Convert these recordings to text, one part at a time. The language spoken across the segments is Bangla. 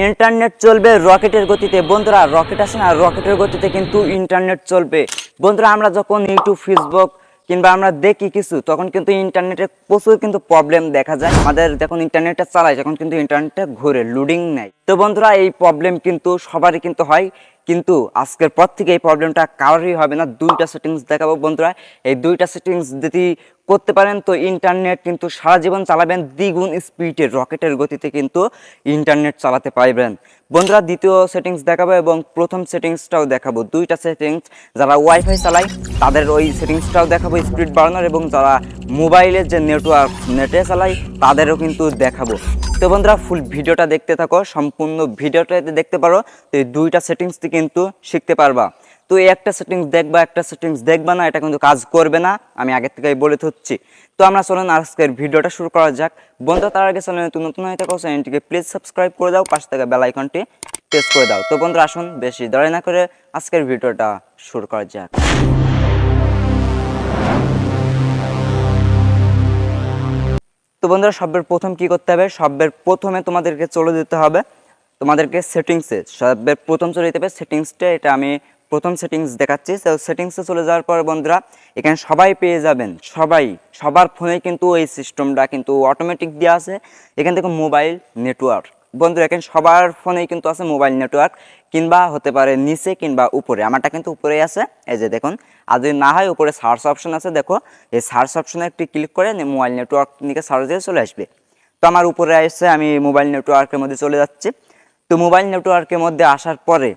ইন্টারনেট চলবে রকেটের গতিতে। বন্ধুরা রকেট আছে না, রকেটের গতিতে কিন্তু ইন্টারনেট চলবে। বন্ধুরা আমরা যখন ইউটিউব, ফেসবুক কিংবা আমরা দেখি কিছু, তখন কিন্তু ইন্টারনেটে প্রচুর কিন্তু প্রবলেম দেখা যায়। আমাদের যখন ইন্টারনেটটা চালাই তখন কিন্তু ইন্টারনেটটা ঘুরে, লোডিং নেয়। তো বন্ধুরা এই প্রবলেম কিন্তু সবারই কিন্তু হয়, কিন্তু আজকের পর থেকে এই প্রবলেমটা কারোরই হবে না। দুইটা সেটিংস দেখাবো বন্ধুরা। এই দুইটা সেটিংস যদি করতে পারেন তো ইন্টারনেট কিন্তু সারা জীবন চালাবেন দ্বিগুণ স্পিডে, রকেটের গতিতে কিন্তু ইন্টারনেট চালাতে পারবেন। বন্ধুরা দ্বিতীয় সেটিংস দেখাবো এবং প্রথম সেটিংসটাও দেখাবো। দুইটা সেটিংস, যারা ওয়াইফাই চালায় তাদের ওই সেটিংসটাও দেখাবো স্পিড বাড়ানোর, এবং যারা মোবাইলের যে নেটওয়ার্ক নেটে চালায় তাদেরও কিন্তু দেখাবো। তো বন্ধুরা ফুল ভিডিওটা দেখতে থাকো, সম্পূর্ণ ভিডিওটা দেখতে পারো। তো এই দুইটা সেটিংস কিন্তু শিখতে পারবা। তো এই একটা সেটিংস দেখবা, একটা সেটিংস দেখবা না, এটা কিন্তু কাজ করবে না, আমি আগের থেকেই বলে দিচ্ছি। তো আমরা চলুন আজকের ভিডিওটা শুরু করা যাক। বন্ধু তার আগে চ্যানেলে নতুন হয়ে থাকো, চ্যানেলটিকে প্লিজ সাবস্ক্রাইব করে দাও, পাশ থেকে বেল আইকনটি প্রেস করে দাও। তো বন্ধুরা আসুন বেশি দেরি না করে আজকের ভিডিওটা শুরু করা যাক। তো বন্ধুরা সবের প্রথম কি করতে হবে, সবের প্রথমে তোমাদেরকে চলে যেতে হবে তোমাদেরকে সেটিংসে। সবের প্রথম চলে যেতে হবে সেটিংসটা, এটা আমি প্রথম সেটিংস দেখাচ্ছি। তো সেটিংসে চলে যাওয়ার পর বন্ধুরা এখানে সবাই পেয়ে যাবেন, সবার ফোনে কিন্তু এই সিস্টেমটা কিন্তু অটোমেটিক দেওয়া আছে। এখান থেকে মোবাইল নেটওয়ার্ক, বন্ধুরা এখানে সবার ফোনেই কিন্তু আছে মোবাইল নেটওয়ার্ক, কিংবা হতে পারে নিচে কিংবা উপরে। আমারটা কিন্তু উপরেই আছে, এই যে দেখুন। আর যদি না হয় উপরে সার্চ অপশন আছে, দেখো এই সার্চ অপশনে একটি ক্লিক করে মোবাইল নেটওয়ার্ক নিয়ে সার্চ দিয়ে চলে আসবে। তো আমার উপরে এসে আমি মোবাইল নেটওয়ার্কের মধ্যে চলে যাচ্ছি। তো মোবাইল নেটওয়ার্কের মধ্যে আসার পরে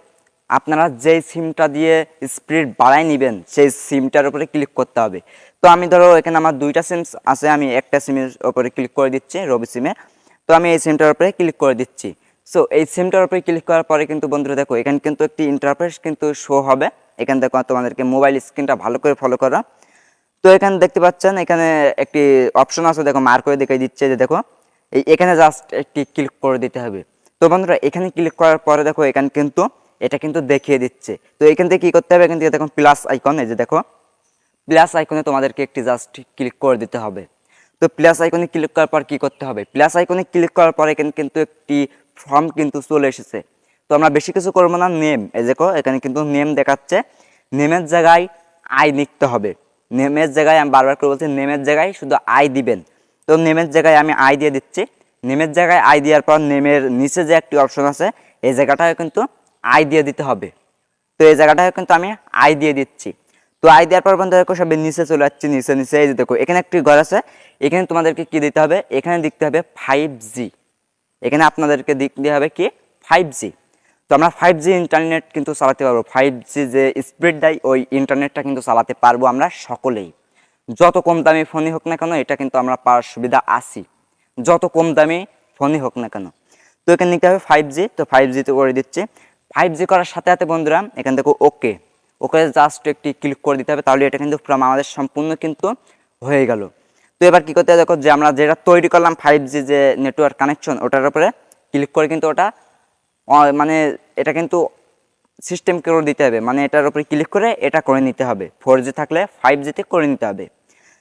আপনারা যেই সিমটা দিয়ে স্পিড বাড়াই নেবেন সেই সিমটার উপরে ক্লিক করতে হবে। তো আমি ধরো এখানে আমার দুইটা সিম আছে, আমি একটা সিমের উপরে ক্লিক করে দিচ্ছি, রবি সিমে। তো আমি এই সিমটার উপরে ক্লিক করে দিচ্ছি। সো এই সিমটার উপরে ক্লিক করার পরে কিন্তু বন্ধুরা দেখো এখানে কিন্তু একটি ইন্টারফেস কিন্তু শো হবে। এখানে দেখো তোমাদেরকে মোবাইল স্ক্রিনটা ভালো করে ফলো করা। তো এখানে দেখতে পাচ্ছেন এখানে একটি অপশন আছে, দেখো মার্ক করে দেখাই দিচ্ছে, যে দেখো এখানে জাস্ট একটি ক্লিক করে দিতে হবে। তো বন্ধুরা এখানে ক্লিক করার পরে দেখো এখানে কিন্তু এটা কিন্তু দেখিয়ে দিচ্ছে। তো এখান থেকে কি করতে হবে, এখান থেকে দেখো প্লাস আইকন, এই যে দেখো প্লাস আইকনে তোমাদেরকে একটি জাস্ট ক্লিক করে দিতে হবে। তো প্লাস আইকনে ক্লিক করার পর কি করতে হবে, প্লাস আইকনে ক্লিক করার পরে এখানে কিন্তু একটি ফর্ম কিন্তু চলে এসেছে। তো আমরা বেশি কিছু করবো না, নেম, এই দেখো এখানে কিন্তু নেম দেখাচ্ছে। নেমের জায়গায় আই লিখতে হবে। নেমের জায়গায় আমি বারবার করে বলছি, নেমের জায়গায় শুধু আই দিবেন। তো নেমের জায়গায় আমি আই দিয়ে দিচ্ছি। নেমের জায়গায় আই দেওয়ার পর নেমের নিচে যে একটি অপশন আছে এই জায়গাটায় কিন্তু আই দিয়ে দিতে হবে। তো এই জায়গাটায় কিন্তু আমি আই দিয়ে দিচ্ছি। তো আই দেওয়ার পর বন্ধু দেখো সব নিচে চলে যাচ্ছে, নিচে এই যে দেখো এখানে একটি ঘর আছে। এখানে তোমাদেরকে কি দিতে হবে, এখানে দিতে হবে 5G। এখানে আপনাদেরকে দিতে হবে কি 5G। তো আমরা 5G ইন্টারনেট কিন্তু চালাতে পারবো। 5G যে স্পিড দেয় ওই ইন্টারনেটটা কিন্তু চালাতে পারবো আমরা সকলেই। যত কম দামি ফোনই হোক না কেন এটা কিন্তু আমরা পাওয়ার সুবিধা আছি, যত কম দামি ফোনই হোক না কেন। তো এখানে নিতে হবে 5G। তো 5G তে করে দিচ্ছি। 5G করার সাথে সাথে বন্ধুরা এখান থেকে ওকে জাস্ট একটি ক্লিক করে দিতে হবে, তাহলে এটা কিন্তু আমাদের সম্পূর্ণ কিন্তু হয়ে গেল। তো এবার কি করতে হবে, দেখো যে আমরা যেটা তৈরি করলাম 5G যে নেটওয়ার্ক কানেকশন, ওটার উপরে ক্লিক করে কিন্তু ওটা মানে এটা কিন্তু সিস্টেম করে দিতে হবে, মানে এটার উপরে ক্লিক করে এটা করে নিতে হবে। 4G থাকলে 5G তে করে নিতে হবে।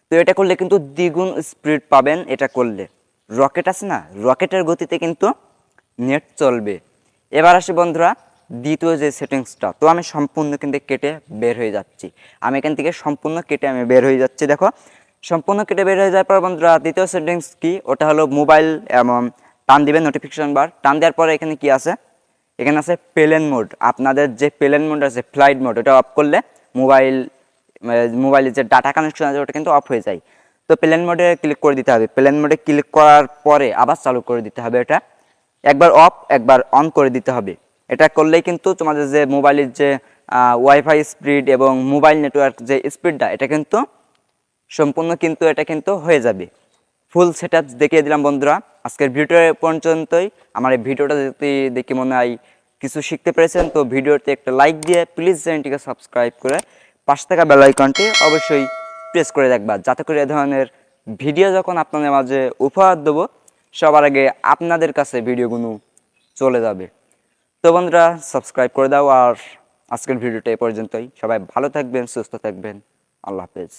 তো এটা করলে কিন্তু দ্বিগুণ স্পিড পাবেন। এটা করলে রকেট আছে না, রকেটের গতিতে কিন্তু নেট চলবে। এবার আসি বন্ধুরা দ্বিতীয় যে সেটিংসটা। তো আমি সম্পূর্ণ কিন্তু কেটে বের হয়ে যাচ্ছি। আমি এখান থেকে সম্পূর্ণ কেটে আমি বের হয়ে যাচ্ছি। দেখো সম্পূর্ণ কেটে বের হয়ে যাওয়ার পর বন্ধুরা দ্বিতীয় সেটিংস কি, ওটা হলো মোবাইল এবং টান দিবেন নোটিফিকেশন বার। টান দেওয়ার পরে এখানে কি আছে, এখানে আছে প্লেন মোড। আপনাদের যে প্লেন মোড আছে ফ্লাইট মোড, ওটা অফ করলে মোবাইলের যে ডাটা কানেকশন আছে ওটা কিন্তু অফ হয়ে যায়। তো প্লেন মোডে ক্লিক করে দিতে হবে। প্লেন মোডে ক্লিক করার পরে আবার চালু করে দিতে হবে। এটা একবার অফ একবার অন করে দিতে হবে। এটা করলেই কিন্তু তোমাদের যে মোবাইলের যে ওয়াইফাই স্পিড এবং মোবাইল নেটওয়ার্ক যে স্পিডটা এটা কিন্তু সম্পূর্ণ কিন্তু এটা কিন্তু হয়ে যাবে। ফুল সেটআপ দেখিয়ে দিলাম বন্ধুরা। আজকের ভিডিও পর্যন্তই। আমার এই ভিডিওটা দেখে মনে হয় কিছু শিখতে পেরেছেন। তো ভিডিওতে একটা লাইক দিয়ে প্লিজ চ্যানেলটিকে সাবস্ক্রাইব করে পাশে থাকা বেল আইকনটি অবশ্যই প্রেস করে রাখবা, যাতে করে এ ধরনের ভিডিও যখন আপনাদের মাঝে উপহার দেবো সবার আগে আপনাদের কাছে ভিডিওগুলো চলে যাবে। তো বন্ধুরা সাবস্ক্রাইব করে দাও। আর আজকের ভিডিওটা এ পর্যন্তই। সবাই ভালো থাকবেন, সুস্থ থাকবেন। আল্লাহ হাফেজ।